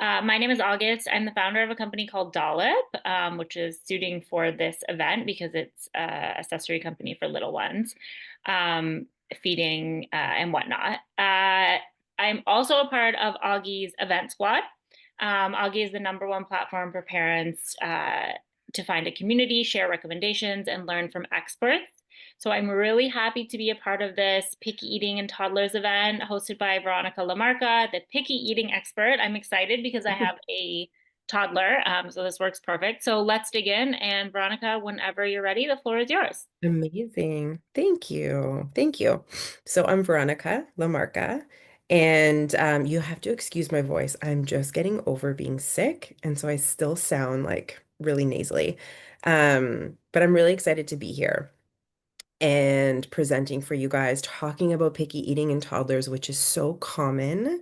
My name is August. I'm the founder of a company called Dollop, which is suiting for this event because it's a accessory company for little ones, um, feeding and whatnot. I'm also a part of Auggie's event squad. Auggie is the number one platform for parents to find a community, share recommendations, and learn from experts. So I'm really happy to be a part of this picky eating and toddlers event hosted by Veronica La Marca, the picky eating expert. I'm excited because I have a toddler, so this works perfect. So let's dig in. And Veronica, whenever you're ready, the floor is yours. Amazing. Thank you. Thank you. So I'm Veronica La Marca, and you have to excuse my voice. I'm just getting over being sick, and so I still sound like really nasally. But I'm really excited to be here and presenting for you guys, talking about picky eating in toddlers, which is so common,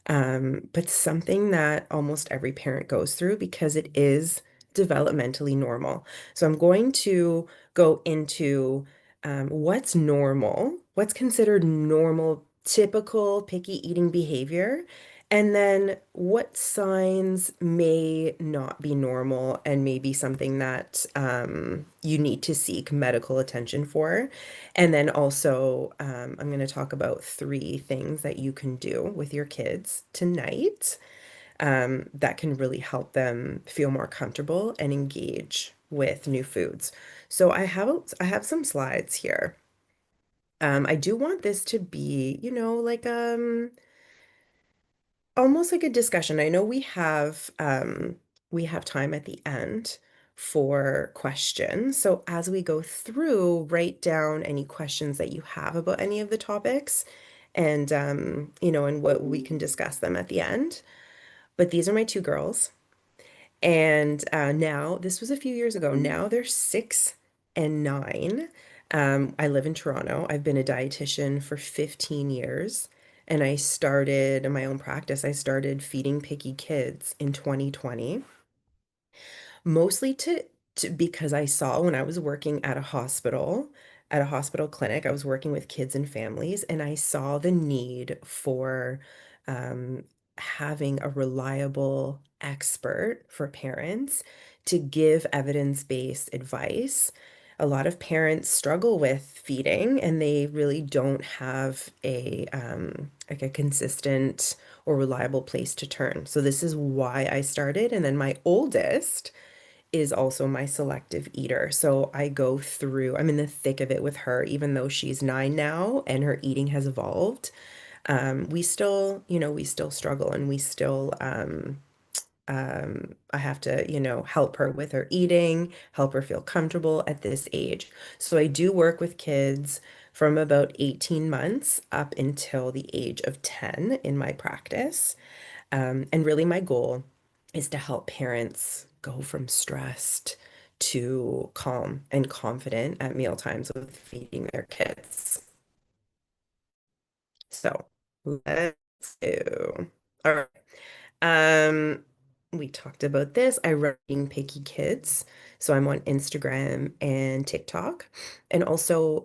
but something that almost every parent goes through because it is developmentally normal. So I'm going to go into what's normal, what's considered normal, typical picky eating behavior, and then what signs may not be normal and may be something that you need to seek medical attention for. And then also, I'm going to talk about three things that you can do with your kids tonight that can really help them feel more comfortable and engage with new foods. So I have some slides here. I do want this to be, like almost like a discussion. I know we have time at the end for questions. So as we go through, write down any questions that you have about any of the topics and and what we can discuss them at the end. But these are my two girls. And now, this was a few years ago. Now they're 6 and 9. I live in Toronto. I've been a dietitian for 15 years. And I started my own practice. I started feeding picky kids in 2020, mostly because I saw when I was working at a hospital clinic, I was working with kids and families, and I saw the need for um, having a reliable expert for parents to give evidence-based advice. A lot of parents struggle with feeding, and they really don't have a like a consistent or reliable place to turn. So this is why I started. And then my oldest is also my selective eater. So I'm in the thick of it with her, even though she's 9 now and her eating has evolved. We still struggle and I have to, help her with her eating, help her feel comfortable at this age. So I do work with kids from about 18 months up until the age of 10 in my practice. And really, my goal is to help parents go from stressed to calm and confident at meal times with feeding their kids. So let's do. All right. Um, we talked about this. I run Being Picky Kids. So I'm on Instagram and TikTok. And also,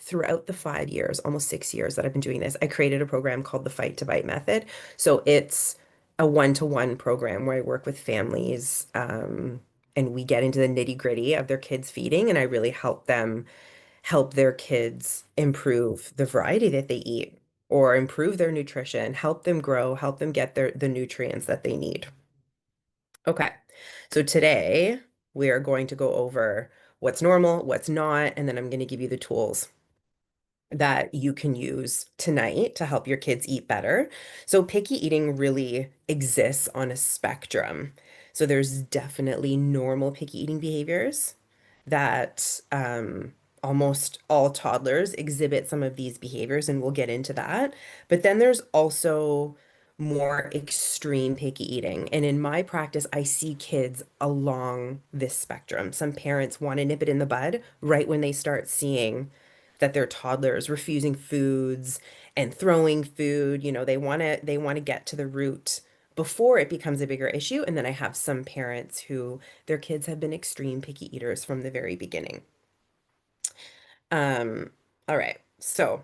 throughout the 5 years, almost 6 years that I've been doing this, I created a program called the Fight to Bite Method. So it's a one-to-one program where I work with families, and we get into the nitty-gritty of their kids' feeding, and I really help their kids improve the variety that they eat or improve their nutrition, help them grow, help them get the nutrients that they need. Okay. So today we are going to go over what's normal, what's not, and then I'm going to give you the tools that you can use tonight to help your kids eat better. So picky eating really exists on a spectrum. So there's definitely normal picky eating behaviors that almost all toddlers exhibit some of these behaviors, and we'll get into that. But then there's also more extreme picky eating. And in my practice, I see kids along this spectrum. Some parents want to nip it in the bud right when they start seeing that their toddlers refusing foods and throwing food. They want to get to the root before it becomes a bigger issue. And then I have some parents who their kids have been extreme picky eaters from the very beginning. Um, all right. So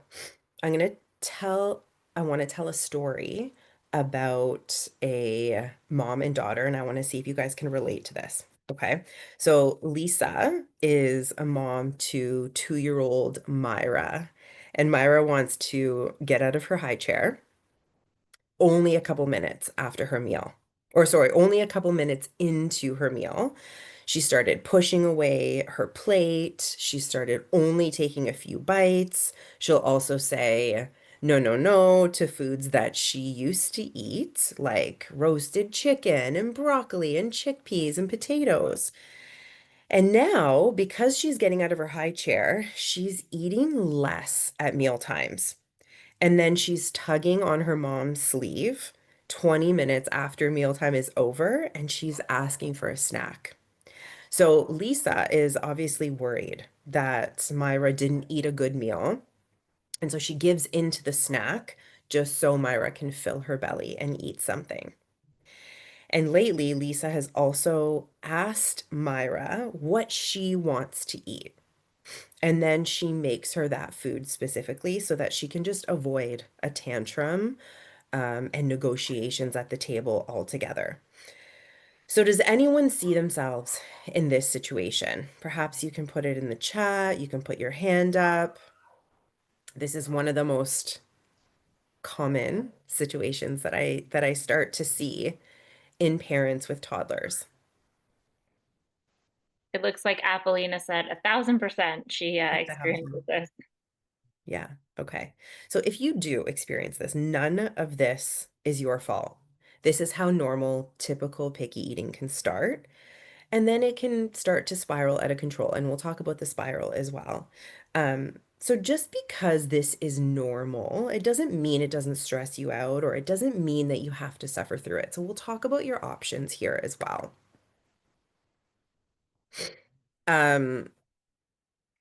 I'm gonna tell, I want to tell a story about a mom and daughter, and I want to see if you guys can relate to this. Okay. So Lisa is a mom to 2-year-old Myra, and Myra wants to get out of her high chair only a couple minutes after her meal. Or sorry, only a couple minutes into her meal. She started pushing away her plate. She started only taking a few bites. She'll also say no, no, no to foods that she used to eat, like roasted chicken and broccoli and chickpeas and potatoes. And now, because she's getting out of her high chair, she's eating less at meal times. And then she's tugging on her mom's sleeve 20 minutes after mealtime is over, and she's asking for a snack. So Lisa is obviously worried that Myra didn't eat a good meal. And so she gives into the snack just so Myra can fill her belly and eat something. And lately, Lisa has also asked Myra what she wants to eat. And then she makes her that food specifically so that she can just avoid a tantrum and negotiations at the table altogether. So, does anyone see themselves in this situation? Perhaps you can put it in the chat, you can put your hand up. This is one of the most common situations that I start to see in parents with toddlers. It looks like Appolina said 1,000% she A experiences thousand. this. Yeah. Okay. So if you do experience this, none of this is your fault. This is how normal, typical picky eating can start. And then it can start to spiral out of control. And we'll talk about the spiral as well. So just because this is normal, it doesn't mean it doesn't stress you out, or it doesn't mean that you have to suffer through it. So we'll talk about your options here as well. Um,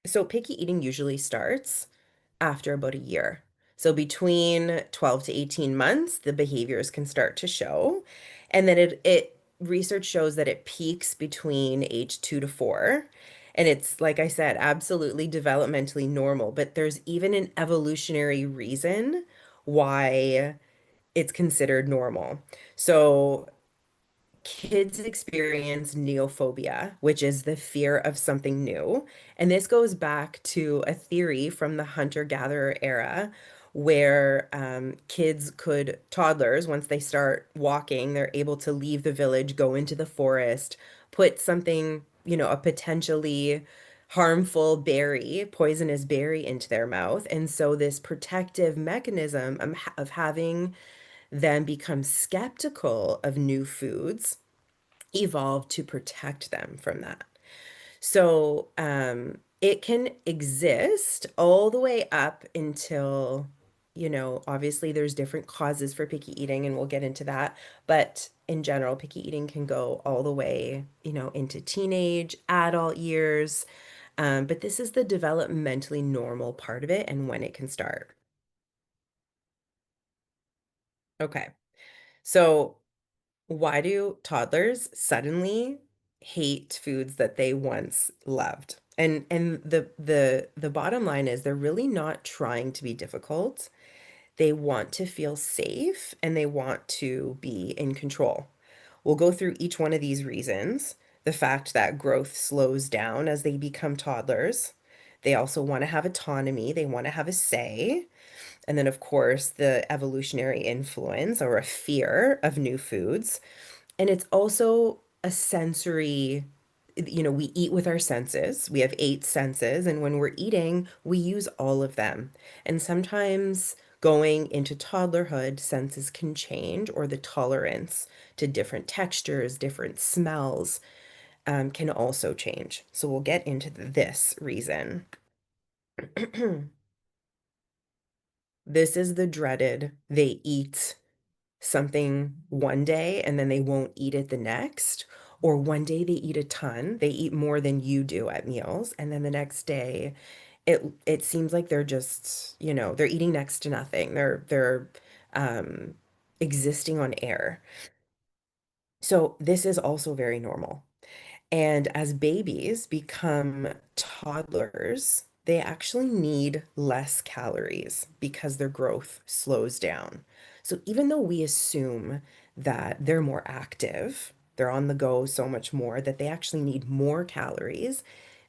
so picky eating usually starts after about a year. So between 12 to 18 months, the behaviors can start to show. And then it research shows that it peaks between age 2 to 4. And it's, like I said, absolutely developmentally normal, but there's even an evolutionary reason why it's considered normal. So kids experience neophobia, which is the fear of something new. And this goes back to a theory from the hunter-gatherer era where toddlers, once they start walking, they're able to leave the village, go into the forest, put something, a potentially harmful berry, poisonous berry into their mouth. And so this protective mechanism of having them become skeptical of new foods evolved to protect them from that. So it can exist all the way up until, obviously there's different causes for picky eating, and we'll get into that. But in general, picky eating can go all the way, into teenage, adult years. But this is the developmentally normal part of it and when it can start. Okay. So why do toddlers suddenly hate foods that they once loved? And the bottom line is they're really not trying to be difficult. They want to feel safe and they want to be in control. We'll go through each one of these reasons. The fact that growth slows down as they become toddlers. They also want to have autonomy. They want to have a say. And then, of course, the evolutionary influence or a fear of new foods. And it's also a sensory, we eat with our senses. We have 8 senses. And when we're eating, we use all of them. And sometimes going into toddlerhood, senses can change, or the tolerance to different textures, different smells, can also change. So we'll get into this reason. This is the dreaded, they eat something one day and then they won't eat it the next. Or one day they eat a ton, they eat more than you do at meals, and then the next day it seems like they're just, they're eating next to nothing. They're um existing on air. So this is also very normal. And as babies become toddlers, they actually need less calories because their growth slows down. So even though we assume that they're more active, they're on the go so much more that they actually need more calories,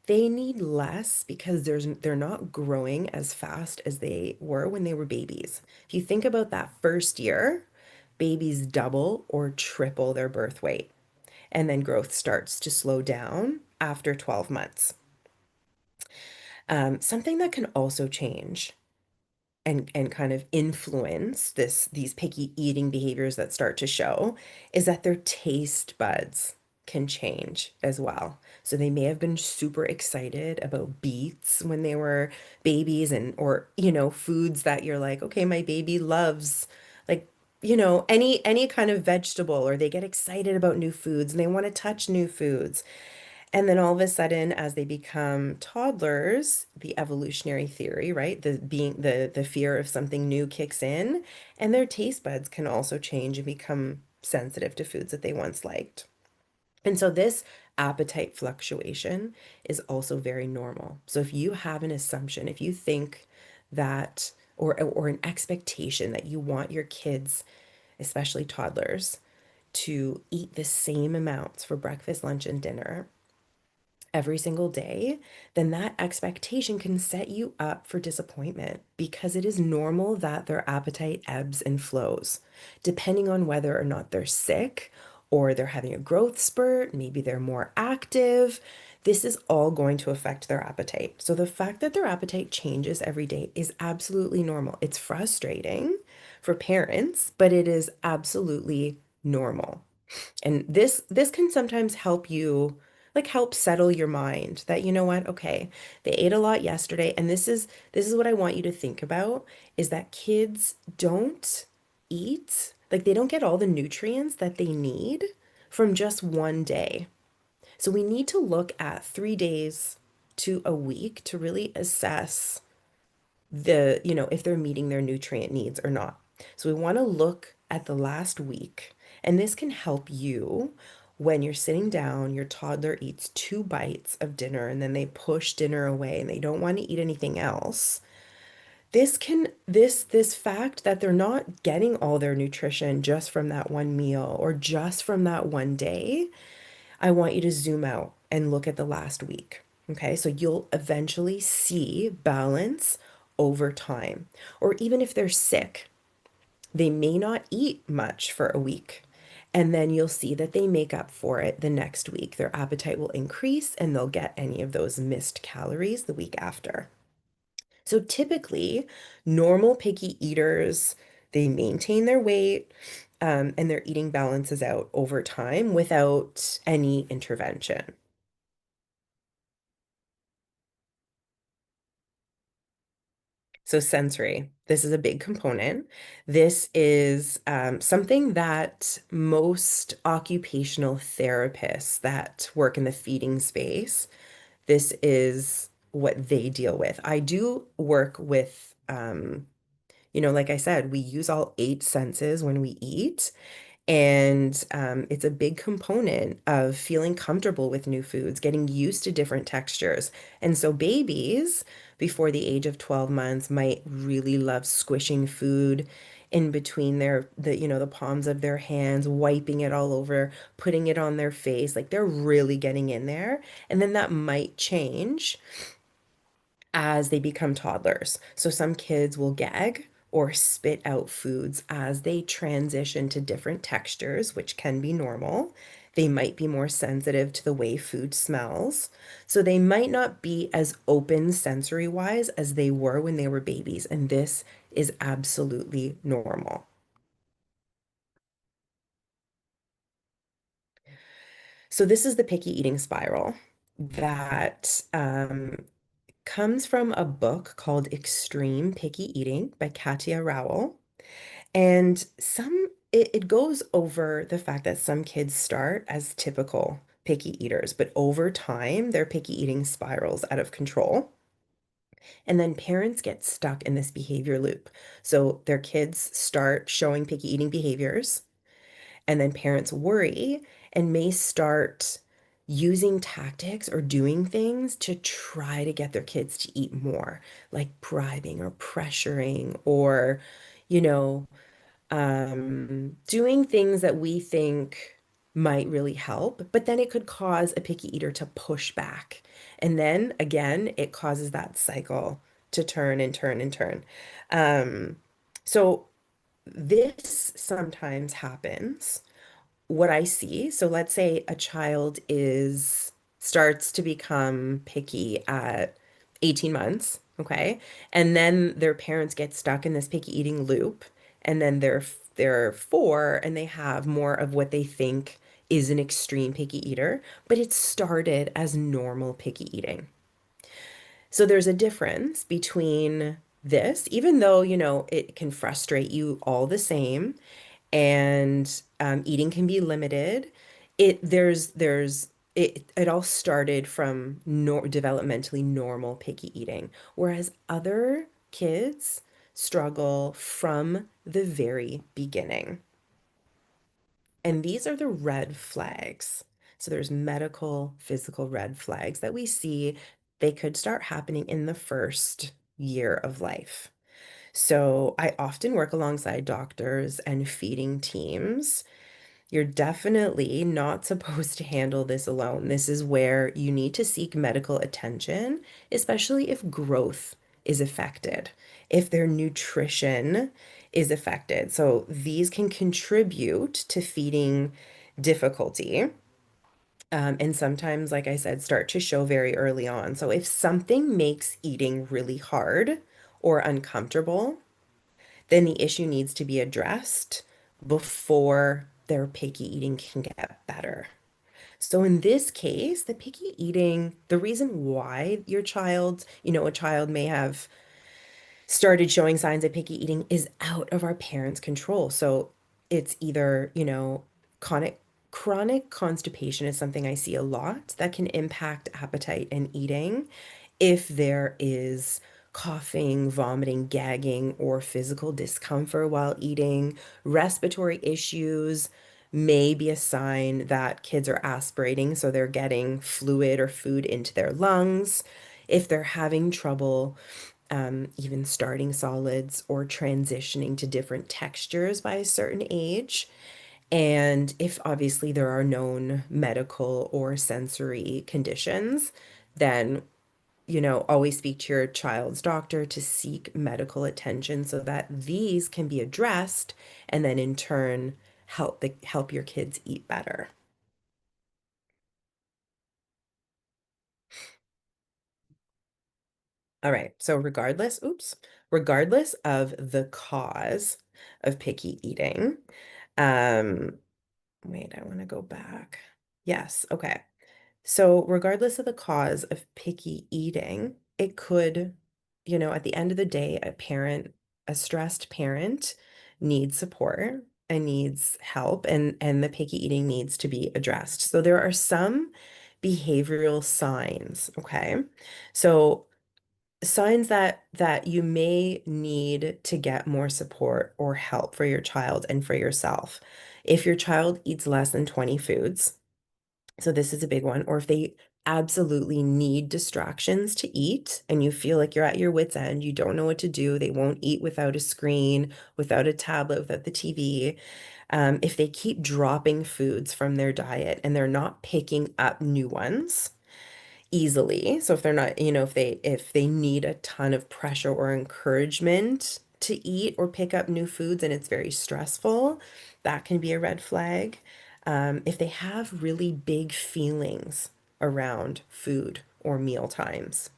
they need less because they're not growing as fast as they were when they were babies. If you think about that first year, babies double or triple their birth weight, and then growth starts to slow down after 12 months. Something that can also change and kind of influence these picky eating behaviors that start to show is that their taste buds can change as well. So they may have been super excited about beets when they were babies and or foods that you're like, okay, my baby loves like any kind of vegetable, or they get excited about new foods and they want to touch new foods. And then all of a sudden, as they become toddlers, the evolutionary theory, right? The fear of something new kicks in, and their taste buds can also change and become sensitive to foods that they once liked. And so this appetite fluctuation is also very normal. So if you have an assumption, if you think that or an expectation that you want your kids, especially toddlers, to eat the same amounts for breakfast, lunch, and dinner every single day, then that expectation can set you up for disappointment because it is normal that their appetite ebbs and flows, depending on whether or not they're sick or they're having a growth spurt, maybe they're more active. This is all going to affect their appetite. So the fact that their appetite changes every day is absolutely normal. It's frustrating for parents, but it is absolutely normal. And this can sometimes help you help settle your mind that you know what, okay, they ate a lot yesterday, and this is what I want you to think about is that kids don't eat, like they don't get all the nutrients that they need from just one day. So we need to look at 3 days to a week to really assess if they're meeting their nutrient needs or not. So we want to look at the last week, and this can help you when you're sitting down, your toddler eats 2 bites of dinner and then they push dinner away and they don't want to eat anything else. This fact that they're not getting all their nutrition just from that one meal or just from that one day, I want you to zoom out and look at the last week. Okay, so you'll eventually see balance over time. Or even if they're sick, they may not eat much for a week. And then you'll see that they make up for it the next week. Their appetite will increase and they'll get any of those missed calories the week after. So typically, normal picky eaters, they maintain their weight, and their eating balances out over time without any intervention. So sensory, this is a big component. This is something that most occupational therapists that work in the feeding space, this is what they deal with. I do work with, like I said, we use all 8 senses when we eat. And it's a big component of feeling comfortable with new foods, getting used to different textures. And so babies before the age of 12 months might really love squishing food in between the palms of their hands, wiping it all over, putting it on their face. Like they're really getting in there. And then that might change as they become toddlers. So some kids will gag or spit out foods as they transition to different textures, which can be normal. They might be more sensitive to the way food smells. So they might not be as open sensory wise as they were when they were babies. And this is absolutely normal. So this is the picky eating spiral that comes from a book called Extreme Picky Eating by Katia Rowell. And it goes over the fact that some kids start as typical picky eaters, but over time, their picky eating spirals out of control. And then parents get stuck in this behavior loop. So their kids start showing picky eating behaviors, and then parents worry and may start using tactics or doing things to try to get their kids to eat more, like bribing or pressuring or, you know, doing things that we think might really help, but then it could cause a picky eater to push back. And then again, it causes that cycle to turn and turn and turn. Um, so this sometimes happens what I see. So let's say a child is starts to become picky at 18 months, okay? And then their parents get stuck in this picky eating loop, and then they're 4 and they have more of what they think is an extreme picky eater, but it started as normal picky eating. So there's a difference between this, even though, it can frustrate you all the same, and eating can be limited. It all started from developmentally normal picky eating, whereas other kids struggle from the very beginning. And these are the red flags. So there's medical, physical red flags that we see. They could start happening in the first year of life. So I often work alongside doctors and feeding teams. You're definitely not supposed to handle this alone. This is where you need to seek medical attention, especially if growth is affected, if their nutrition is affected. So these can contribute to feeding difficulty. And sometimes, like I said, start to show very early on. So if something makes eating really hard or uncomfortable, then the issue needs to be addressed before their picky eating can get better. So in this case, the picky eating, the reason why your child, a child may have started showing signs of picky eating is out of our parents' control. So it's either, chronic constipation is something I see a lot that can impact appetite and eating. If there is coughing, vomiting, gagging, or physical discomfort while eating, respiratory issues may be a sign that kids are aspirating, so they're getting fluid or food into their lungs. If they're having trouble even starting solids or transitioning to different textures by a certain age. And if obviously there are known medical or sensory conditions, then, always speak to your child's doctor to seek medical attention so that these can be addressed and then in turn help your kids eat better. All right. So regardless of the cause of picky eating, um, wait, I want to go back. Yes, okay. So regardless of the cause of picky eating, it could, at the end of the day, a stressed parent needs support and needs help, and the picky eating needs to be addressed. So there are some behavioral signs, okay? So signs that you may need to get more support or help for your child and for yourself. If your child eats less than 20 foods, so this is a big one, or if they absolutely need distractions to eat and you feel like you're at your wit's end, you don't know what to do, they won't eat without a screen, without a tablet, without the TV. If they keep dropping foods from their diet and they're not picking up new ones easily. So if they're not, if they need a ton of pressure or encouragement to eat or pick up new foods and it's very stressful, that can be a red flag. If they have really big feelings around food or meal times,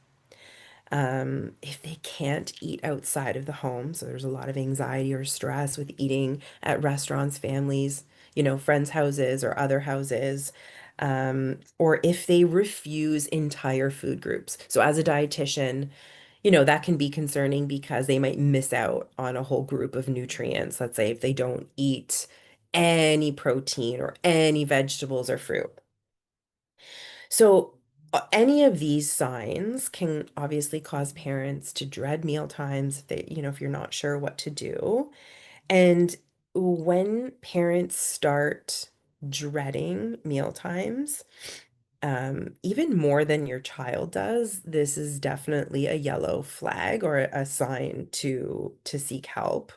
if they can't eat outside of the home, so there's a lot of anxiety or stress with eating at restaurants, families, friends' houses or other houses, or if they refuse entire food groups. So as a dietitian, that can be concerning because they might miss out on a whole group of nutrients. Let's say if they don't eat any protein or any vegetables or fruit. So, any of these signs can obviously cause parents to dread meal times if you're not sure what to do. And when parents start dreading meal times, even more than your child does, this is definitely a yellow flag or a sign to seek help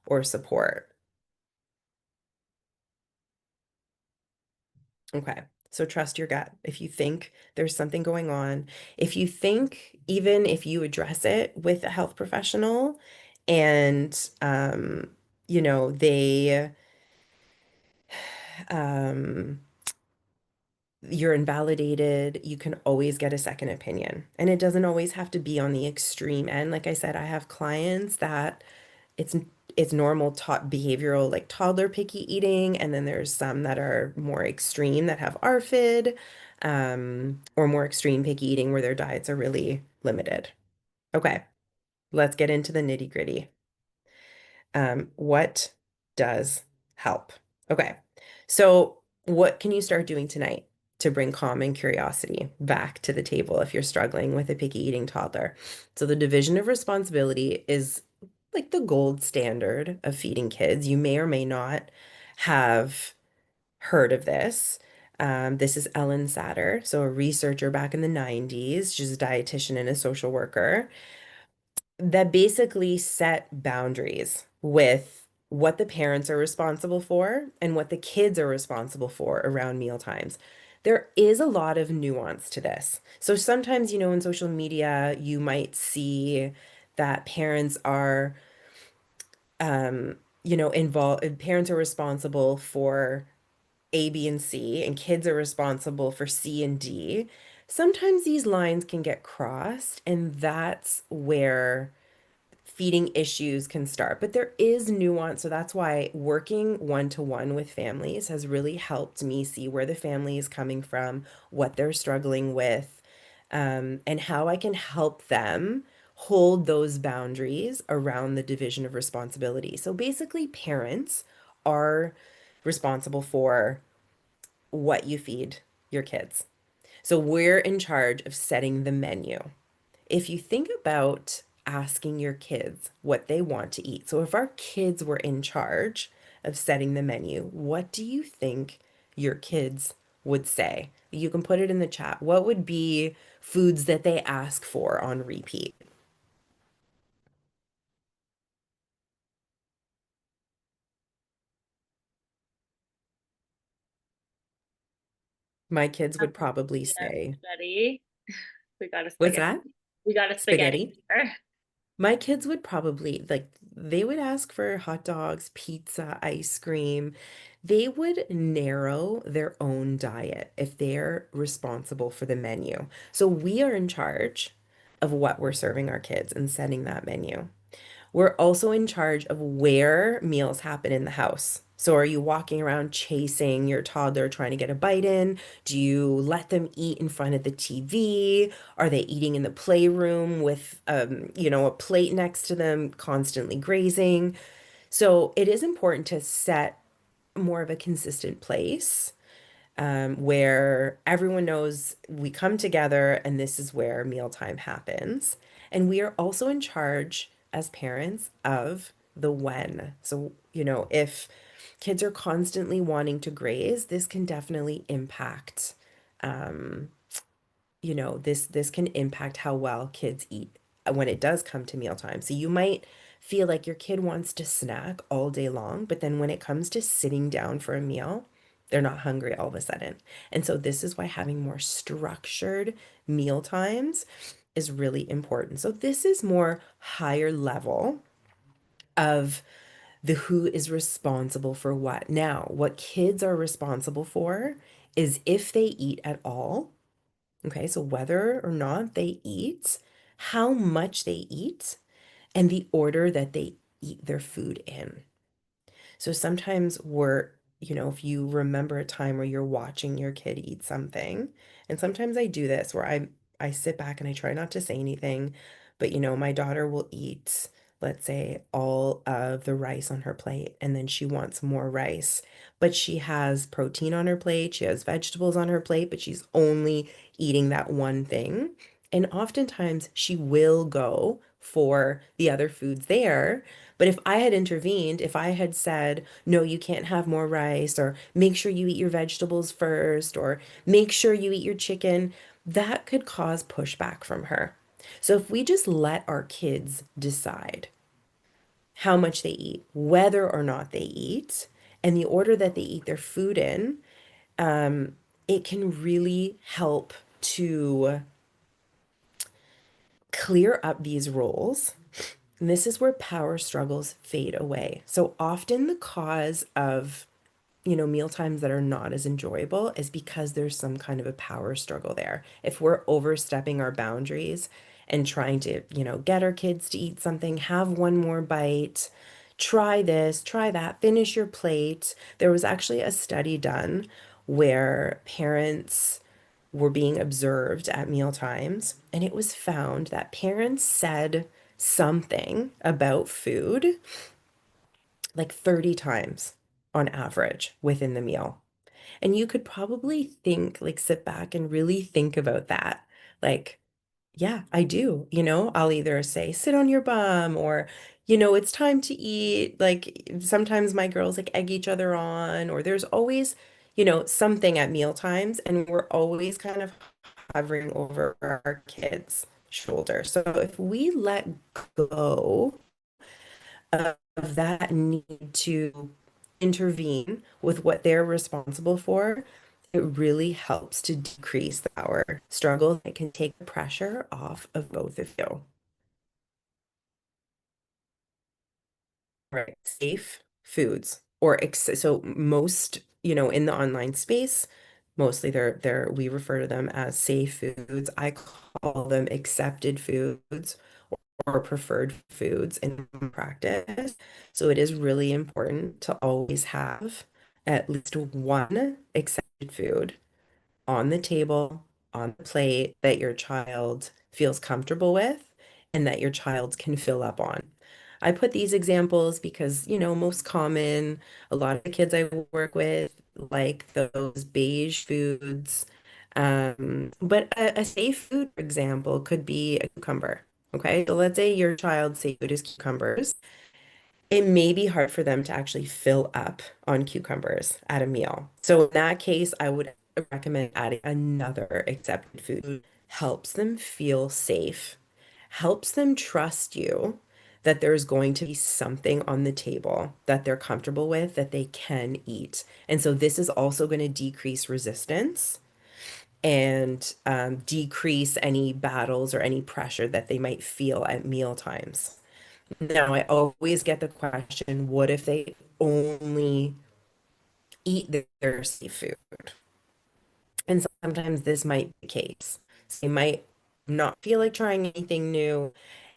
or support. Okay. So trust your gut. If you think there's something going on, if you think even if you address it with a health professional and they um you're invalidated, you can always get a second opinion. And it doesn't always have to be on the extreme end. Like I said, I have clients that it's it's normal taught behavioral like toddler picky eating, and then there's some that are more extreme that have ARFID, or more extreme picky eating where their diets are really limited. Okay, let's get into the nitty-gritty. What does help? Okay, so what can you start doing tonight to bring calm and curiosity back to the table if you're struggling with a picky eating toddler? So the division of responsibility is like the gold standard of feeding kids. You may or may not have heard of this. This is Ellen Satter, so a researcher back in the 90s. She's a dietitian and a social worker that basically set boundaries with what the parents are responsible for and what the kids are responsible for around meal times. There is a lot of nuance to this. So sometimes, in social media, you might see that parents are, involved, parents are responsible for A, B, and C, and kids are responsible for C and D. Sometimes these lines can get crossed, and that's where feeding issues can start. But there is nuance. So that's why working one-to-one with families has really helped me see where the family is coming from, what they're struggling with, and how I can help them hold those boundaries around the division of responsibility. So basically, parents are responsible for what you feed your kids. So we're in charge of setting the menu. If you think about asking your kids what they want to eat, so if our kids were in charge of setting the menu, what do you think your kids would say? You can put it in the chat. What would be foods that they ask for on repeat? My kids would probably Yeah, say, spaghetti. We got a what's spaghetti. that? We got a spaghetti. Spaghetti? My kids would probably like they would ask for hot dogs, pizza, ice cream. They would narrow their own diet if they're responsible for the menu. So we are in charge of what we're serving our kids and setting that menu. We're also in charge of where meals happen in the house. So are you walking around chasing your toddler trying to get a bite in? Do you let them eat in front of the TV? Are they eating in the playroom with a plate next to them, constantly grazing? So it is important to set more of a consistent place, where everyone knows we come together and this is where mealtime happens. And we are also in charge as parents of the when. So, if kids are constantly wanting to graze, this can definitely impact, um, this can impact how well kids eat when it does come to mealtime. So you might feel like your kid wants to snack all day long, but then when it comes to sitting down for a meal, they're not hungry all of a sudden. And so this is why having more structured meal times is really important. So this is more higher level of the who is responsible for what. Now, what kids are responsible for is if they eat at all. Okay, so whether or not they eat, how much they eat, and the order that they eat their food in. So sometimes if you remember a time where you're watching your kid eat something, and sometimes I do this where I sit back and I try not to say anything, but my daughter will eat, let's say, all of the rice on her plate, and then she wants more rice. But she has protein on her plate, she has vegetables on her plate, but she's only eating that one thing. And oftentimes she will go for the other foods there. But if I had intervened, if I had said, no, you can't have more rice, or make sure you eat your vegetables first, or make sure you eat your chicken, that could cause pushback from her. So if we just let our kids decide how much they eat, whether or not they eat, and the order that they eat their food in, um, it can really help to clear up these roles. And this is where power struggles fade away. So often the cause of, meal times that are not as enjoyable is because there's some kind of a power struggle there. If we're overstepping our boundaries and trying to, get our kids to eat something, have one more bite, try this, try that, finish your plate. There was actually a study done where parents were being observed at meal times, and it was found that parents said something about food like 30 times on average within the meal. And you could probably think, like, sit back and really think about that. Like, yeah, I do. I'll either say, sit on your bum, or, it's time to eat. Like, sometimes my girls like egg each other on, or there's always, something at meal times, and we're always kind of hovering over our kids' shoulder. So if we let go of that need to intervene with what they're responsible for, it really helps to decrease our struggle. It can take the pressure off of both of you. Right. Safe foods or so most, in the online space, mostly we refer to them as safe foods. I call them accepted foods or preferred foods in practice. So it is really important to always have at least one accepted food on the table, on the plate that your child feels comfortable with and that your child can fill up on. I put these examples because, most common, a lot of the kids I work with like those beige foods. But a safe food, for example, could be a cucumber. Okay, so let's say your child's safe food is cucumbers. It may be hard for them to actually fill up on cucumbers at a meal. So in that case, I would recommend adding another accepted food. Helps them feel safe, helps them trust you that there's going to be something on the table that they're comfortable with that they can eat. And so this is also going to decrease resistance and decrease any battles or any pressure that they might feel at meal times. Now, I always get the question, what if they only eat their seafood? And sometimes this might be the case. So they might not feel like trying anything new,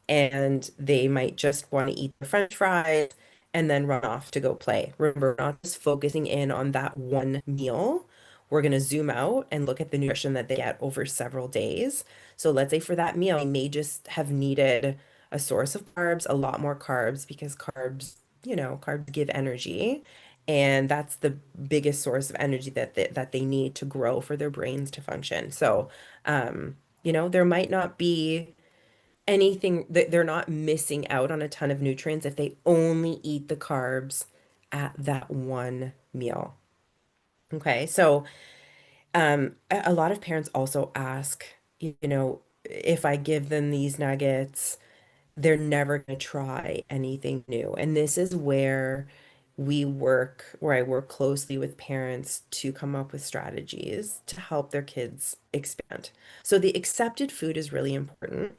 and they might just want to eat the French fries and then run off to go play. Remember, we're not just focusing in on that one meal. We're going to zoom out and look at the nutrition that they get over several days. So let's say for that meal, they may just have needed a source of carbs, a lot more carbs, because carbs, carbs give energy. And that's the biggest source of energy that they need to grow for their brains to function. So, there might not be anything that they're not missing out on a ton of nutrients if they only eat the carbs at that one meal. Okay, so a lot of parents also ask, if I give them these nuggets, they're never going to try anything new. And this is where I work closely with parents to come up with strategies to help their kids expand. So the accepted food is really important.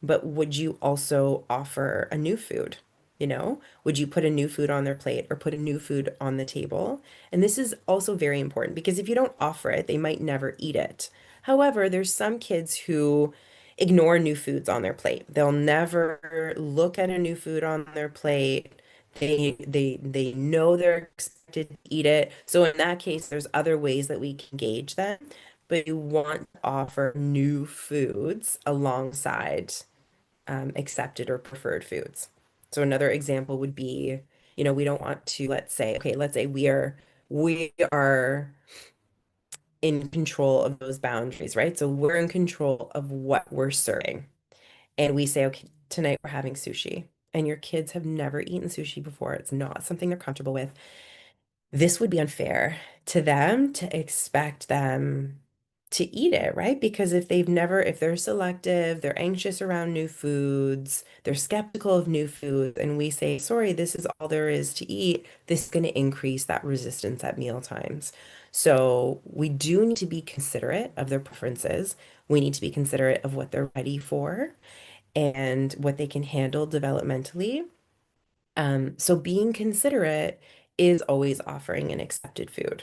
But would you also offer a new food? Would you put a new food on their plate or put a new food on the table? And this is also very important because if you don't offer it, they might never eat it. However, there's some kids who ignore new foods on their plate. They'll never look at a new food on their plate. They know they're expected to eat it. So in that case, there's other ways that we can gauge them, but you want to offer new foods alongside accepted or preferred foods. So another example would be, we don't want to, let's say we are in control of those boundaries, right? So we're in control of what we're serving. and we say, okay, tonight we're having sushi, and your kids have never eaten sushi before, it's not something they're comfortable with, this would be unfair to them to expect them to eat it, right? Because if they're selective, they're anxious around new foods, they're skeptical of new foods, and we say, sorry, this is all there is to eat, this is going to increase that resistance at meal times. So we do need to be considerate of their preferences. We need to be considerate of what they're ready for and what they can handle developmentally. So being considerate is always offering an accepted food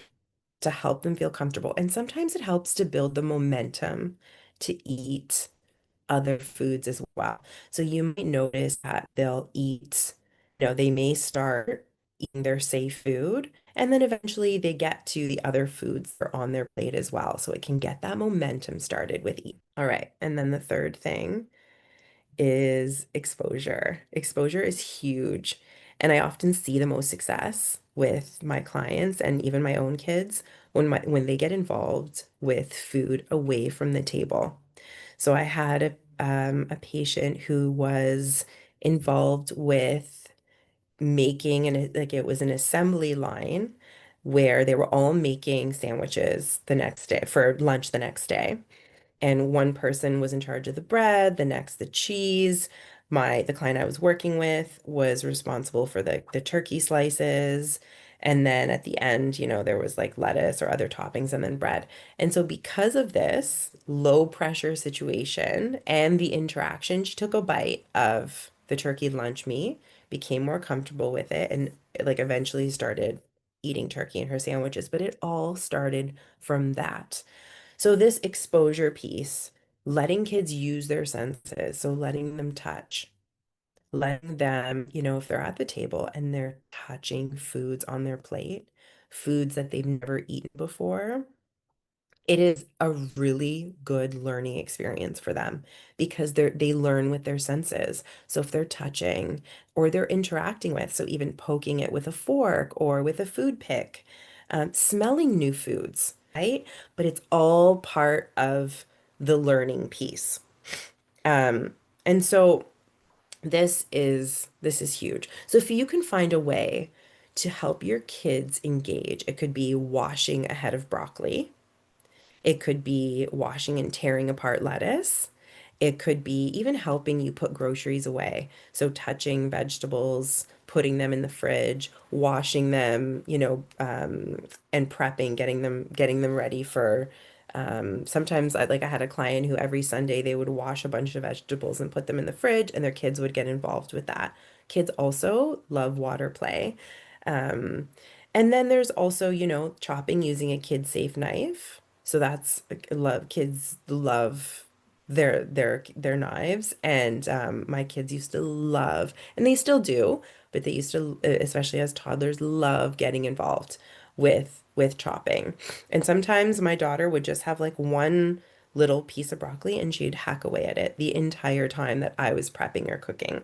to help them feel comfortable. And sometimes it helps to build the momentum to eat other foods as well. So you might notice that they'll eat, they may start eating their safe food, and then eventually they get to the other foods that are on their plate as well. So it can get that momentum started with eat. All right. And then the third thing is exposure. Exposure is huge. And I often see the most success with my clients and even my own kids when they get involved with food away from the table. So I had a patient who was involved with making like it was an assembly line where they were all making sandwiches the next day for lunch the next day, and one person was in charge of the bread, the next the cheese. The client I was working with was responsible for the turkey slices. And then at the end, there was like lettuce or other toppings and then bread. And so because of this low pressure situation and the interaction, she took a bite of the turkey lunch meat, became more comfortable with it, and like eventually started eating turkey in her sandwiches. But it all started from that. So this exposure piece, letting kids use their senses, so letting them touch, letting them, if they're at the table and they're touching foods on their plate, foods that they've never eaten before, it is a really good learning experience for them because they learn with their senses. So if they're touching or they're interacting with, so even poking it with a fork or with a food pick, smelling new foods, right? But it's all part of the learning piece. Um, and so this is huge. So if you can find a way to help your kids engage, it could be washing a head of broccoli. It could be washing and tearing apart lettuce. It could be even helping you put groceries away. So touching vegetables, putting them in the fridge, washing them, and prepping, getting them ready for. Sometimes I had a client who every Sunday they would wash a bunch of vegetables and put them in the fridge, and their kids would get involved with that. Kids also love water play. Um, and then there's also, chopping using a kid-safe knife. So that's love. Kids love their knives, and my kids used to love, and they still do, but they used to, especially as toddlers, love getting involved with chopping. And sometimes my daughter would just have like one little piece of broccoli, and she'd hack away at it the entire time that I was prepping or cooking.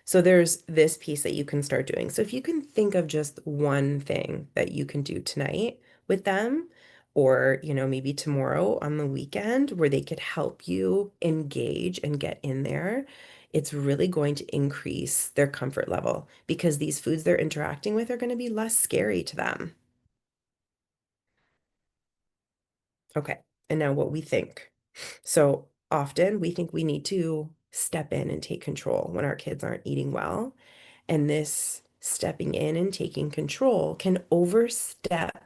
So there's this piece that you can start doing. So if you can think of just one thing that you can do tonight with them, or, maybe tomorrow on the weekend where they could help you engage and get in there, it's really going to increase their comfort level because these foods they're interacting with are going to be less scary to them. Okay. And now what we think. So often we think we need to step in and take control when our kids aren't eating well. And this stepping in and taking control can overstep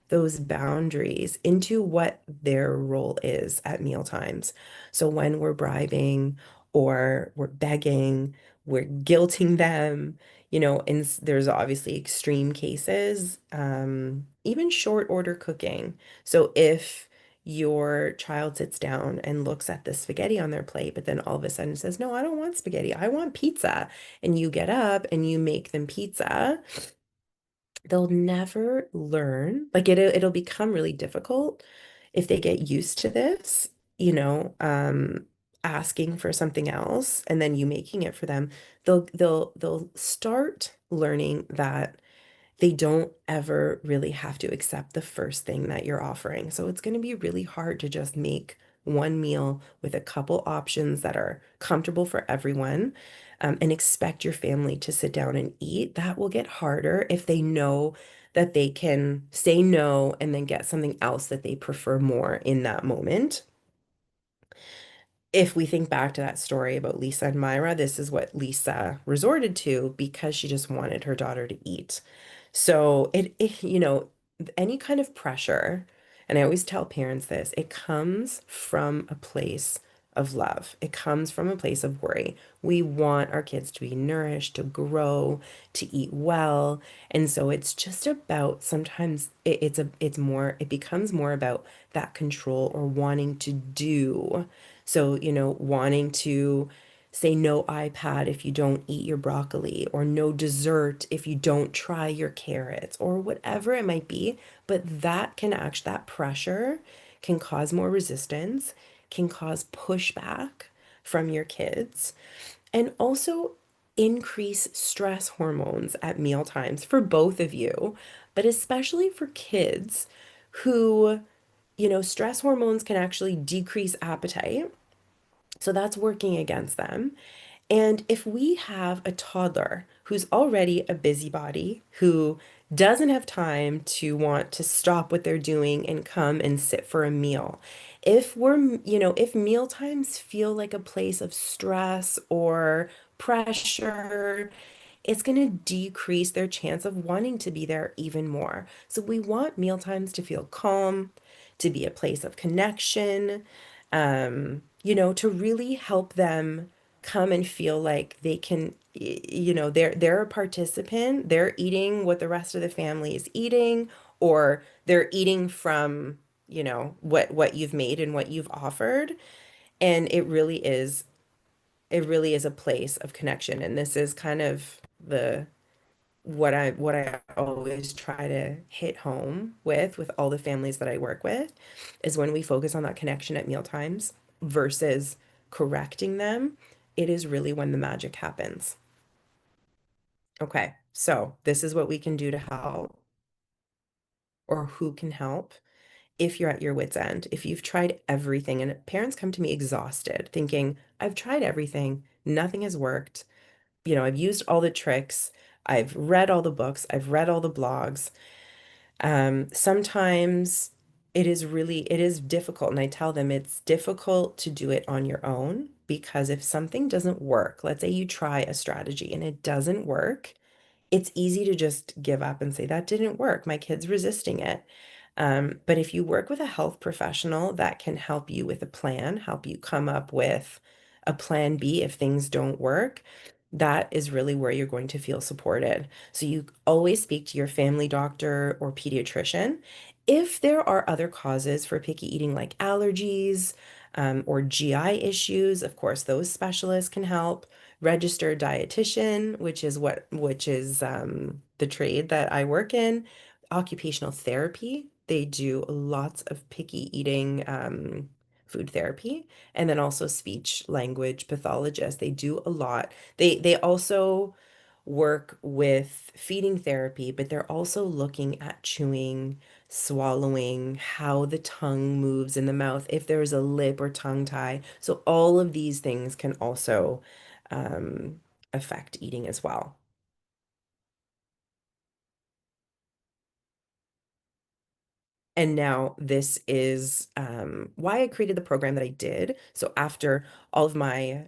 those boundaries into what their role is at meal times. So when we're bribing or we're begging, we're guilting them, and there's obviously extreme cases, even short order cooking. So if your child sits down and looks at the spaghetti on their plate, but then all of a sudden says, no, I don't want spaghetti, I want pizza. And you get up and you make them pizza, they'll never learn. Like it'll become really difficult if they get used to this, asking for something else and then you making it for them. They'll start learning that they don't ever really have to accept the first thing that you're offering. So it's going to be really hard to just make one meal with a couple options that are comfortable for everyone, and expect your family to sit down and eat, that will get harder if they know that they can say no and then get something else that they prefer more in that moment. If we think back to that story about Lisa and Myra, this is what Lisa resorted to because she just wanted her daughter to eat. So any kind of pressure, and I always tell parents this, it comes from a place of love. It comes from a place of worry. We want our kids to be nourished, to grow, to eat well. And so it's just about sometimes it becomes more about that control or wanting to do. So, wanting to say no iPad if you don't eat your broccoli, or no dessert if you don't try your carrots, or whatever it might be. But that pressure can cause more resistance, can cause pushback from your kids, and also increase stress hormones at meal times for both of you, but especially for kids who, stress hormones can actually decrease appetite. So that's working against them. And if we have a toddler who's already a busybody, who doesn't have time to want to stop what they're doing and come and sit for a meal, if meal times feel like a place of stress or pressure, it's going to decrease their chance of wanting to be there even more. So we want meal times to feel calm, to be a place of connection, to really help them come and feel like they can, they're a participant. They're eating what the rest of the family is eating, or they're eating from, what you've made and what you've offered. And it really is a place of connection. And this is kind of the what I always try to hit home with all the families that I work with, is when we focus on that connection at meal times versus correcting them, it is really when the magic happens. Okay, so this is what we can do to help, or who can help if you're at your wit's end. If you've tried everything, and parents come to me exhausted, thinking, I've tried everything, nothing has worked. I've used all the tricks, I've read all the books, I've read all the blogs. Sometimes it is difficult, and I tell them it's difficult to do it on your own, because if something doesn't work, let's say you try a strategy and it doesn't work, it's easy to just give up and say, that didn't work. My kid's resisting it. But if you work with a health professional that can help you with a plan, help you come up with a plan B if things don't work, that is really where you're going to feel supported. So you always speak to your family doctor or pediatrician. If there are other causes for picky eating, like allergies, or GI issues, of course, those specialists can help. Registered dietitian, which is the trade that I work in. Occupational therapy, they do lots of picky eating, food therapy, and then also speech language pathologists. They do a lot. They also work with feeding therapy, but they're also looking at chewing, swallowing, how the tongue moves in the mouth, if there's a lip or tongue tie. So all of these things can also affect eating as well. And now this is why I created the program that I did. So after all of my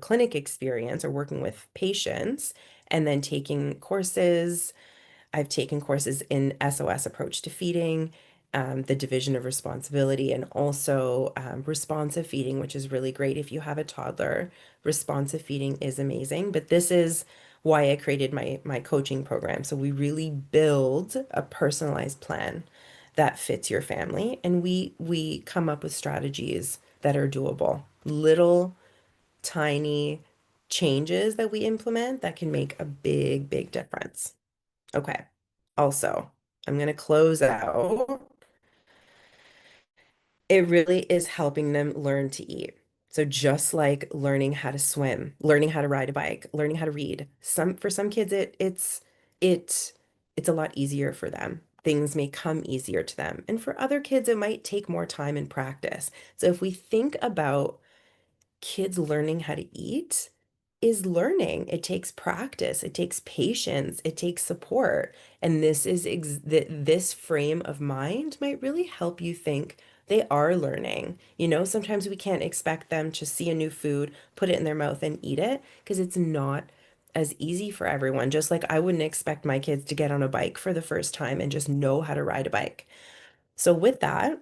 clinic experience, or working with patients, and then taking courses, I've taken courses in SOS, approach to feeding, the division of responsibility, and also responsive feeding, which is really great if you have a toddler. Responsive feeding is amazing, but this is why I created my coaching program. So we really build a personalized plan that fits your family, and we come up with strategies that are doable. Little tiny changes that we implement that can make a big, big difference. Okay. Also, I'm going to close out. It really is helping them learn to eat. So just like learning how to swim, learning how to ride a bike, learning how to read. For some kids it's it's a lot easier for them. things may come easier to them. And for other kids, it might take more time and practice. So if we think about kids learning how to eat is learning. It takes practice, it takes patience, it takes support. And this frame of mind might really help you think they are learning. You know, sometimes we can't expect them to see a new food, put it in their mouth and eat it because it's not as easy for everyone. Just like I wouldn't expect my kids to get on a bike for the first time and just know how to ride a bike. So with that,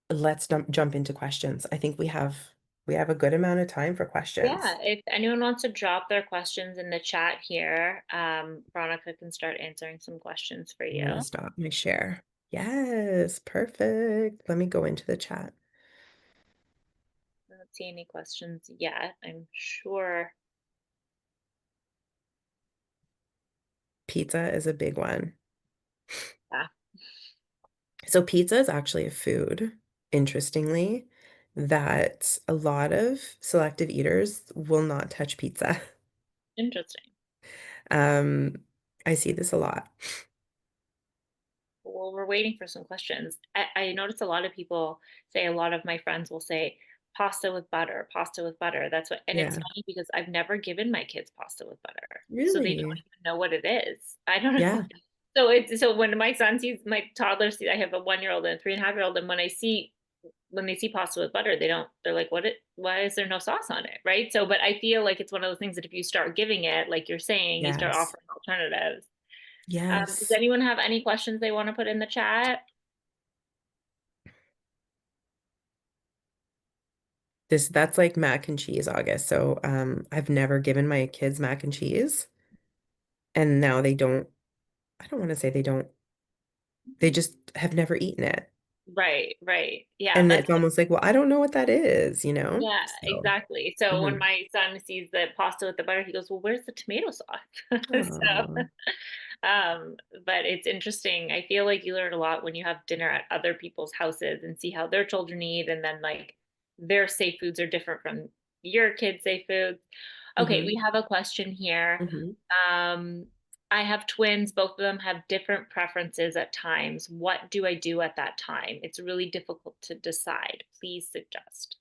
let's jump into questions. I think we have a good amount of time for Yeah, questions. if anyone wants to drop their questions in the chat here, Veronica can start answering some questions for I'm you. gonna stop my share. Yes, perfect. Let me go into the chat. I don't see any questions yet. I'm sure. Pizza is a big one. Yeah, So pizza is actually a food, interestingly, that a lot of selective eaters will not touch pizza. interesting. Um, I see this a lot. Well, we're waiting for some questions. I noticed a lot of people say, a lot of my friends will say pasta with butter, pasta with butter. That's what, and it's Yeah. funny because I've never given my kids pasta with butter. So they don't Really? even know what it is. I don't know. Yeah. So when my son sees my toddler see, I have a 1-year-old and a 3.5-year-old, and when they see pasta with butter, they're like, why is there no sauce on it? Right. So, but I feel like it's one of those things that if you start giving it, like you're saying, you start Yes. offering alternatives. Does Yes. anyone have any questions they want to put in the chat? That's like mac and cheese, August. So I've never given my kids mac and cheese. And now I don't want to say they just have never eaten it. Right, right. Yeah, And that's it's almost like, well, I don't know what that is, you know? yeah, So, exactly. So when mhm. my son sees the pasta with the butter, he goes, "Well, where's the tomato sauce?" Aw. So, um, but it's interesting. I feel like you learn a lot when you have dinner at other people's houses and see how their children eat, and then like their safe foods are different from your kids' safe foods. Okay, we Mhm. have a question here. Mhm. Um, I have twins. Both of them have different preferences at times. What do I do at that time? It's really difficult to decide. Please suggest.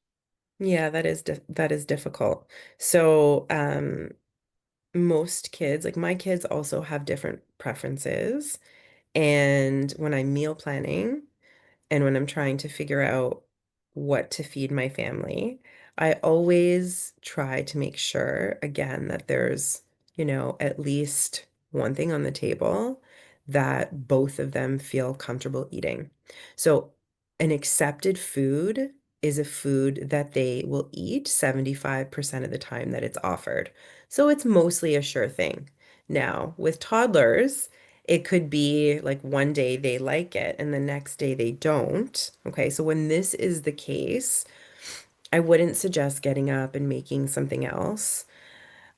Yeah, that is difficult. So, most kids, like my kids also have different preferences. And when I'm meal planning, and when I'm trying to figure out what to feed my family, I always try to make sure, again, that there's, at least one thing on the table that both of them feel comfortable eating. So, an accepted food is a food that they will eat 75% of the time that it's offered. So, it's mostly a sure thing. Now, with toddlers, it could be like one day they like it and the next day they don't. Okay, so when this is the case, I wouldn't suggest getting up and making something else.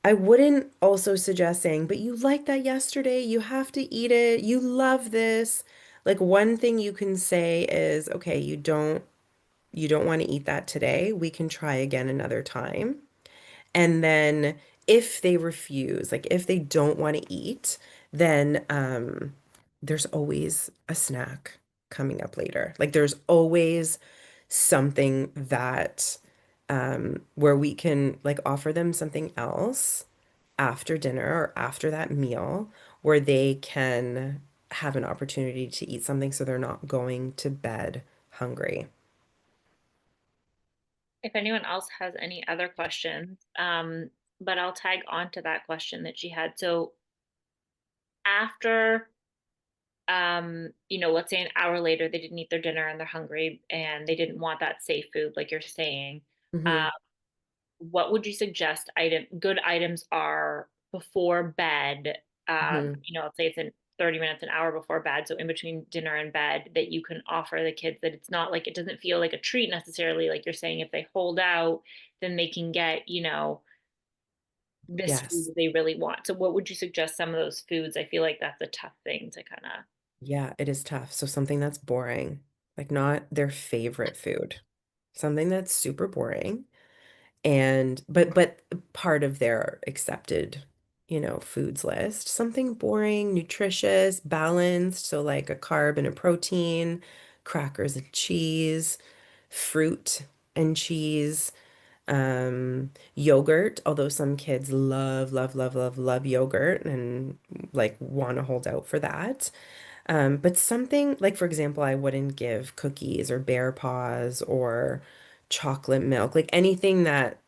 I wouldn't also suggest saying, but you liked that yesterday, you have to eat it, you love this. Like one thing you can say is, okay, you don't want to eat that today. We can try again another time. And then if they refuse, like if they don't want to eat, then there's always a snack coming up later. Like there's always something that where we can like offer them something else after dinner or after that meal where they can have an opportunity to eat something so they're not going to bed hungry. If anyone else has any other questions, but I'll tag on to that question that she had. So after, let's say an hour later, they didn't eat their dinner and they're hungry and they didn't want that safe food, like you're saying. Hmm. Uh, what would you suggest good items are before bed? Hmm. Let's say it's in 30 minutes, an hour before bed, so in between dinner and bed, that you can offer the kids that it's not like it doesn't feel like a treat necessarily, like you're saying, if they hold out, then they can get, this food Yes. that they really want. So what would you suggest some of those foods? I feel like that's a tough thing to kind of Yeah, it is tough. So something that's boring, like not their favorite food, something that's super boring and but part of their accepted, foods list. Something boring, nutritious, balanced, so like a carb and a protein, crackers and cheese, fruit and cheese, yogurt, although some kids love, love, love, love, love yogurt and like want to hold out for that. But something like, for example, I wouldn't give cookies or bear paws or chocolate milk, like anything that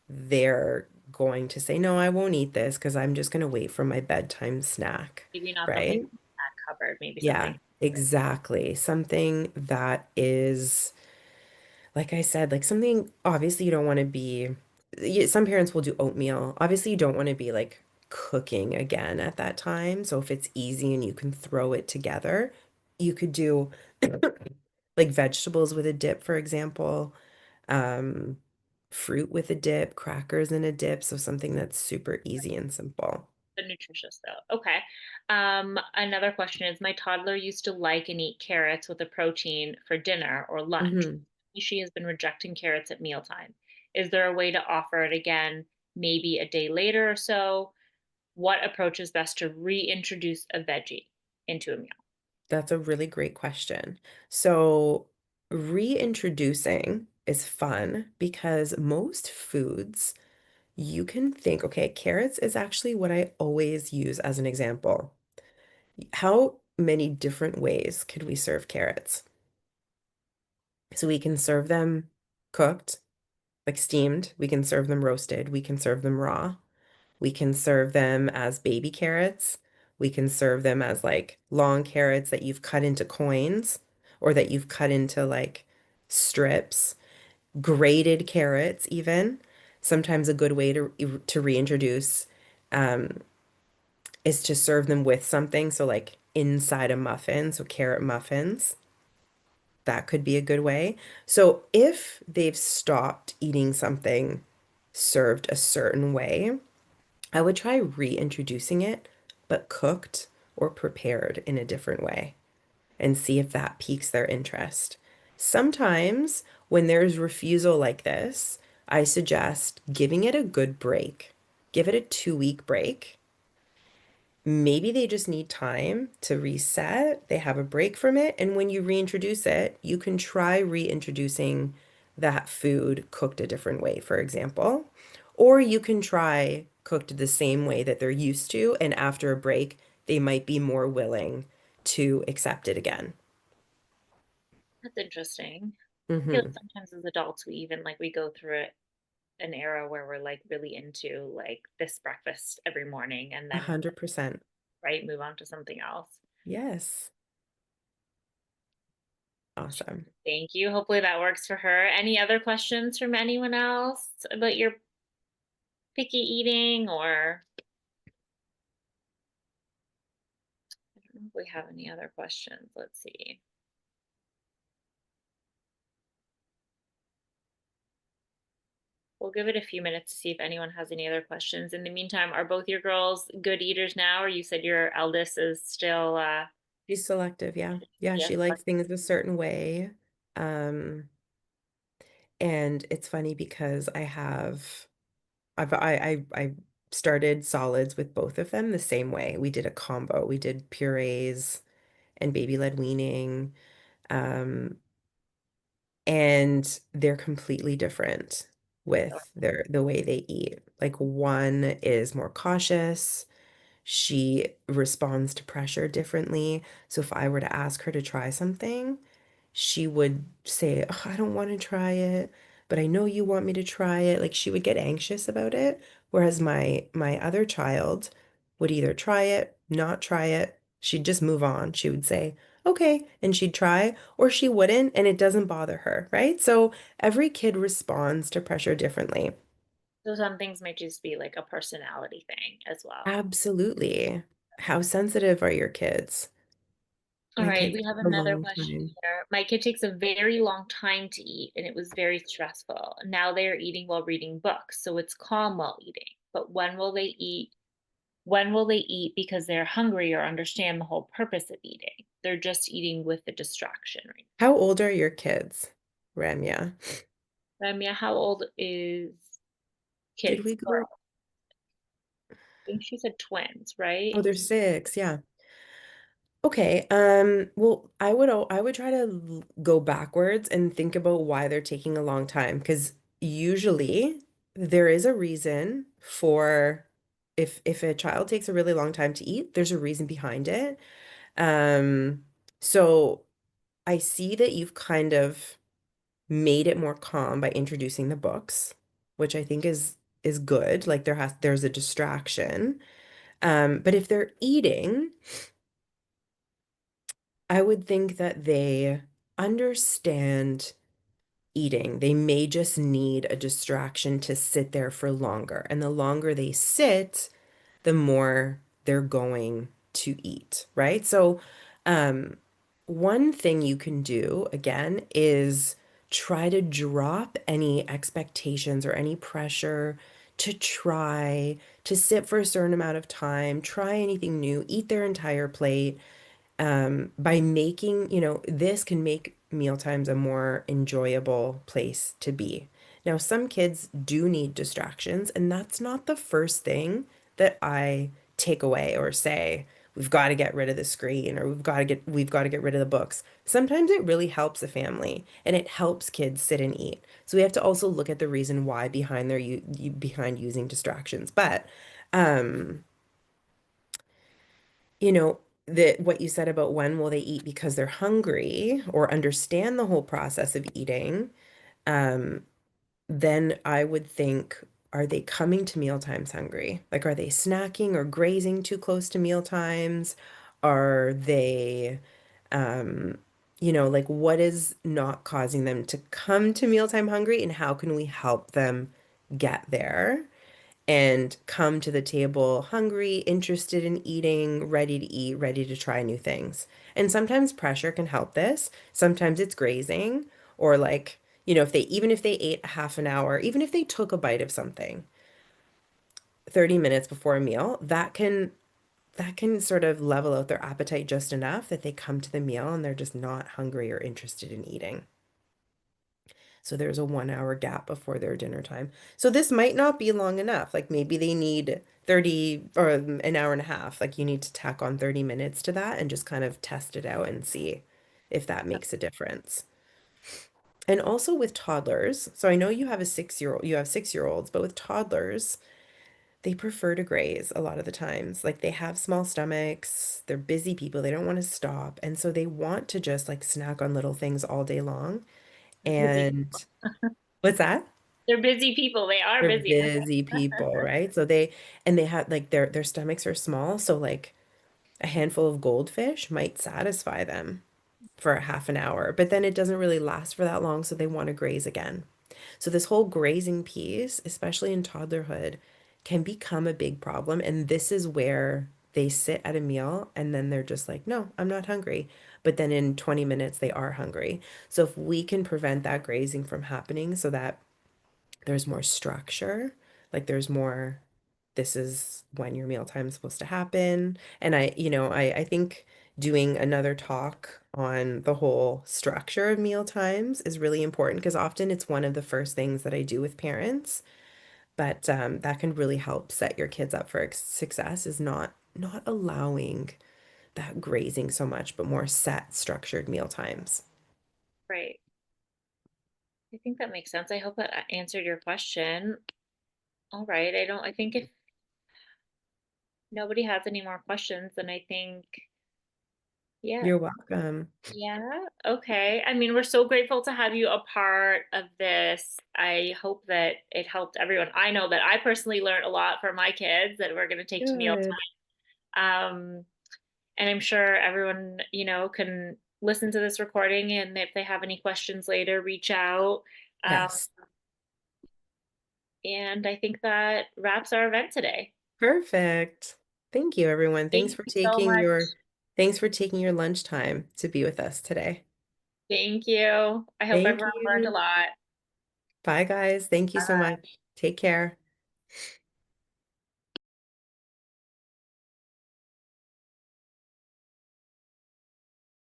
they're going to say, no, I won't eat this because I'm just going to wait for my bedtime snack, Maybe not something right? that covered, maybe Yeah, something. exactly. Something that is, like I said, like something obviously you don't want to be, some parents will do oatmeal. Obviously, you don't want to be like cooking again at that time. So if it's easy and you can throw it together, you could do like vegetables with a dip, for example, um, fruit with a dip, crackers in a dip. So something that's super easy and simple. The nutritious though. Okay. Another question is my toddler used to like and eat carrots with a protein for dinner or lunch. Hmm. She has been rejecting carrots at mealtime. Is there a way to offer it again, maybe a day later or so? What approach is best to reintroduce a veggie into a meal? That's a really great question. So, reintroducing is fun because most foods you can think, okay, carrots is actually what I always use as an example. How many different ways could we serve carrots? So, we can serve them cooked, like steamed, we can serve them roasted, we can serve them raw. We can serve them as baby carrots. We can serve them as like long carrots that you've cut into coins or that you've cut into like strips, grated carrots even. Sometimes a good way to reintroduce um, is to serve them with something. So like inside a muffin, so carrot muffins. That could be a good way. So if they've stopped eating something served a certain way, I would try reintroducing it, but cooked or prepared in a different way and see if that piques their interest. Sometimes when there's refusal like this, I suggest giving it a good break. Give it a 2 week break. Maybe they just need time to reset. They have a break from it. And when you reintroduce it, you can try reintroducing that food cooked a different way, for example. Or you can try cooked the same way that they're used to. And after a break, they might be more willing to accept it again. That's interesting. I feel like Hmm. sometimes as adults we even like we go through it an era where we're like really into like this breakfast every morning and A then hundred percent. right move on to something else. Yes. Awesome. Thank you. Hopefully that works for her. Any other questions from anyone else about your picky eating or I don't know if we have any other questions. Let's see. We'll give it a few minutes to see if anyone has any other questions. In the meantime, are both your girls good eaters now, or you said your eldest is still She's selective, yeah. Yeah, yes, she likes things a certain way. Um, and it's funny because I started solids with both of them the same way. We did a combo. We did purees and baby led weaning. Um, and they're completely different with the way they eat. Like one is more cautious. She responds to pressure differently. So if I were to ask her to try something, she would say, "Oh, I don't want to try it, but I know you want me to try it." Like she would get anxious about it, whereas my other child would either try it, not try it. She'd just move on. She would say, "Okay," and she'd try, or she wouldn't, and it doesn't bother her, right? So every kid responds to pressure differently. so some things might just be like a personality thing as well. Absolutely. How sensitive are your kids? All My right, kids we have take a another long question time. here. My kid takes a very long time to eat, and it was very stressful. Now they are eating while reading books, so it's calm while eating. But when will they eat? When will they eat because they're hungry or understand the whole purpose of eating? They're just eating with the distraction right How old are your kids, Ramya? now. Ramya, how old is Did kids? we go? think she said twins, Oh, right? there's six. Yeah. Okay. Well, I would try to go backwards and think about why they're taking a long time because usually there is a reason for if a child takes a really long time to eat, there's a reason behind it. Um, so I see that you've kind of made it more calm by introducing the books, which I think is good. Like there's a distraction. But if they're eating, I would think that they understand eating. They may just need a distraction to sit there for longer. And the longer they sit, the more they're going to eat, right? So, um, one thing you can do again is try to drop any expectations or any pressure to try to sit for a certain amount of time, try anything new, eat their entire plate by making, this can make mealtimes a more enjoyable place to be. Now, some kids do need distractions, and that's not the first thing that I take away or say, we've got to get rid of the screen or we've got to get rid of the books. Sometimes it really helps a family and it helps kids sit and eat. So we have to also look at the reason why behind behind using distractions. But um that what you said about when will they eat because they're hungry or understand the whole process of eating, um, then I would think, are they coming to meal times hungry? Like, are they snacking or grazing too close to meal times? Are they, um, like what is not causing them to come to mealtime hungry and how can we help them get there? And come to the table hungry, interested in eating, ready to eat, ready to try new things. And sometimes pressure can help this. Sometimes it's grazing or like, if they even if they ate a half an hour, even if they took a bite of something 30 minutes before a meal, that can sort of level out their appetite just enough that they come to the meal and they're just not hungry or interested in eating. So there's a 1 hour gap before their dinner time. So this might not be long enough. Like maybe they need 30 or an hour and a half. Like you need to tack on 30 minutes to that and just kind of test it out and see if that makes a difference. And also with toddlers, so I know you have 6-year-olds, but with toddlers, they prefer to graze a lot of the times. Like they have small stomachs, they're busy people, they don't want to stop. And so they want to just like snack on little things all day long. Busy. And what's that? They're busy people. They are They're busy. busy people, right? And they have like their stomachs are small, so like a handful of goldfish might satisfy them for a half an hour, but then it doesn't really last for that long, so they want to graze again. So this whole grazing piece, especially in toddlerhood, can become a big problem, and this is where they sit at a meal and then they're just like, "No, I'm not hungry." But then in 20 minutes they are hungry. So if we can prevent that grazing from happening so that there's more structure, like there's more, this is when your mealtime is supposed to happen. And I think doing another talk on the whole structure of meal times is really important because often it's one of the first things that I do with parents. But that can really help set your kids up for success is not allowing that grazing so much, but more set, structured meal times. Right. I think that makes sense. I hope that answered your question. All right. I think if nobody has any more questions, then I think, yeah, You're welcome. yeah, okay. I mean, we're so grateful to have you a part of this. I hope that it helped everyone. I know that I personally learned a lot from my kids that we're going to take to meal Good. time. And I'm sure everyone, can listen to this recording and if they have any questions later, reach out. Um, Yes. and I think that wraps our event today. Perfect. Thank you, everyone. Thank you so much. Thanks for taking your lunchtime to be with us today. Thank you. I hope Thank everyone learned a you. lot. Bye, guys. Thank you so Bye. much. Take care.